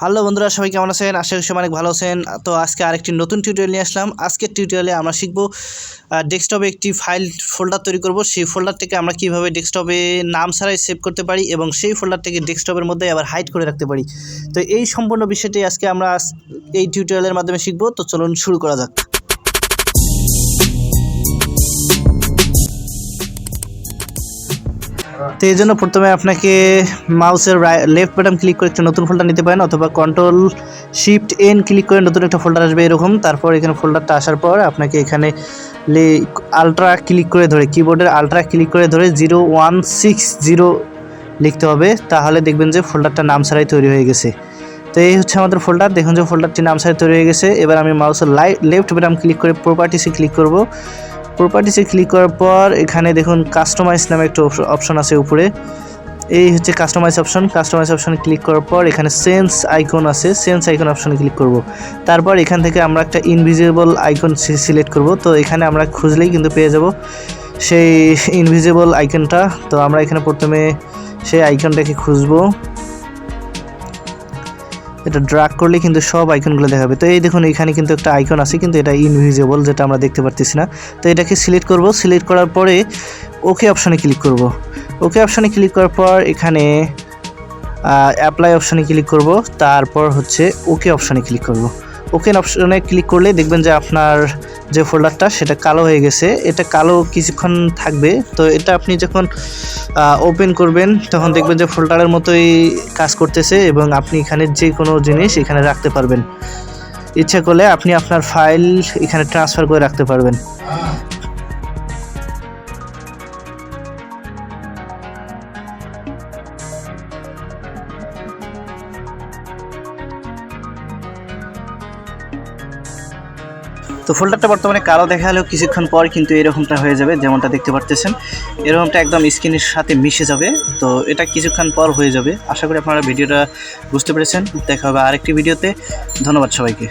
Hello বন্ধুরা, সবাই কেমন আছেন? আশা করি সবাই অনেক ভালো আছেন। তো আজকে আরেকটি নতুন টিউটোরিয়াল নিয়ে আসলাম। আজকের টিউটোরিয়ালে আমরা শিখব ডেস্কটপে একটি ফাইল ফোল্ডার তৈরি করব। সেই ফোল্ডার থেকে আমরা কিভাবে ডেস্কটপে নাম ছাড়াই সেভ করতে পারি এবং সেই ফোল্ডার থেকে ডেস্কটপের মধ্যে আবার হাইড করে রাখতে পারি। তো এই সম্পূর্ণ বিষয়টি আজকে আমরা এই টিউটোরিয়ালের মাধ্যমে শিখব। তো চলুন শুরু করা যাক। তো এই জন্য প্রথমে আপনাকে মাউসের লেফট বাটন ক্লিক করে একটা নতুন ফোল্ডার নিতে পারেন, অথবা কন্ট্রোল শিফট এন ক্লিক করে নতুন একটা ফোল্ডার আসবে এরকম। তারপর এখানে ফোল্ডারটা আসার পর আপনাকে এখানে আলট্রা ক্লিক করে ধরে কিবোর্ডের আলট্রা ক্লিক করে ধরে 0160 লিখতে হবে। তাহলে দেখবেন যে ফোল্ডারটা নাম ছাড়াই তৈরি হয়ে গেছে। তো এই হচ্ছে আমাদের ফোল্ডার। দেখুন যে ফোল্ডারটি নাম ছাড়াই তৈরি হয়ে গেছে। এবার আমি মাউসের লেফট বাটন ক্লিক করে প্রপার্টিসে ক্লিক করব। প্রপার্টিসে ক্লিক করার পর এখানে দেখুন কাস্টমাইজ নামে একটা অপশন আছে উপরে। এই হচ্ছে কাস্টমাইজ অপশন। কাস্টমাইজ অপশনে ক্লিক করার পর এখানে সেন্স আইকন আছে, সেন্স আইকন অপশনে ক্লিক করব। তারপর এখান থেকে আমরা একটা ইনভিজিবল আইকন সিলেক্ট করব। তো এখানে আমরা খুঁজলেই কিন্তু পেয়ে যাব সেই ইনভিজিবল আইকনটা। তো আমরা এখানে প্রথমে সেই আইকনটাকে খুঁজব। এটা ড্র্যাগ করলে কিন্তু সব আইকনগুলো দেখাবে। তো এই দেখুন এখানে কিন্তু একটা আইকন আছে, কিন্তু এটা ইনভিজিবল, যেটা আমরা দেখতে পারতেছি না। তো এটাকে সিলেক্ট করব। সিলেক্ট করার পরে ওকে অপশনে ক্লিক করব। ওকে অপশনে ক্লিক করার পর এখানে অ্যাপ্লাই অপশনে ক্লিক করব। তারপর হচ্ছে ওকে অপশনে ক্লিক করব। ওকে অপশনে ক্লিক করলে দেখবেন যে আপনার যে ফোল্ডারটা সেটা কালো হয়ে গেছে। এটা কালো কিছুক্ষণ থাকবে। তো এটা আপনি যখন ওপেন করবেন তখন দেখবেন যে ফোল্ডারের মতোই কাজ করতেছে এবং আপনি এখানে যে কোনো জিনিস এখানে রাখতে পারবেন। ইচ্ছা করলে আপনি আপনার ফাইল এখানে ট্রান্সফার করে রাখতে পারবেন। তো ফোল্ডারটা বর্তমানে কালো দেখালেও কিছুক্ষণ পর কিন্তু এরকমটা হয়ে যাবে, যেমনটা দেখতে পারতেছেন। এরকমটা একদম স্ক্রিনের সাথে মিশে যাবে। তো এটা কিছুক্ষণ পর হয়ে যাবে। আশা করি আপনারা ভিডিওটা বুঝতে পেরেছেন। দেখা হবে আরেকটি ভিডিওতে। ধন্যবাদ সবাইকে।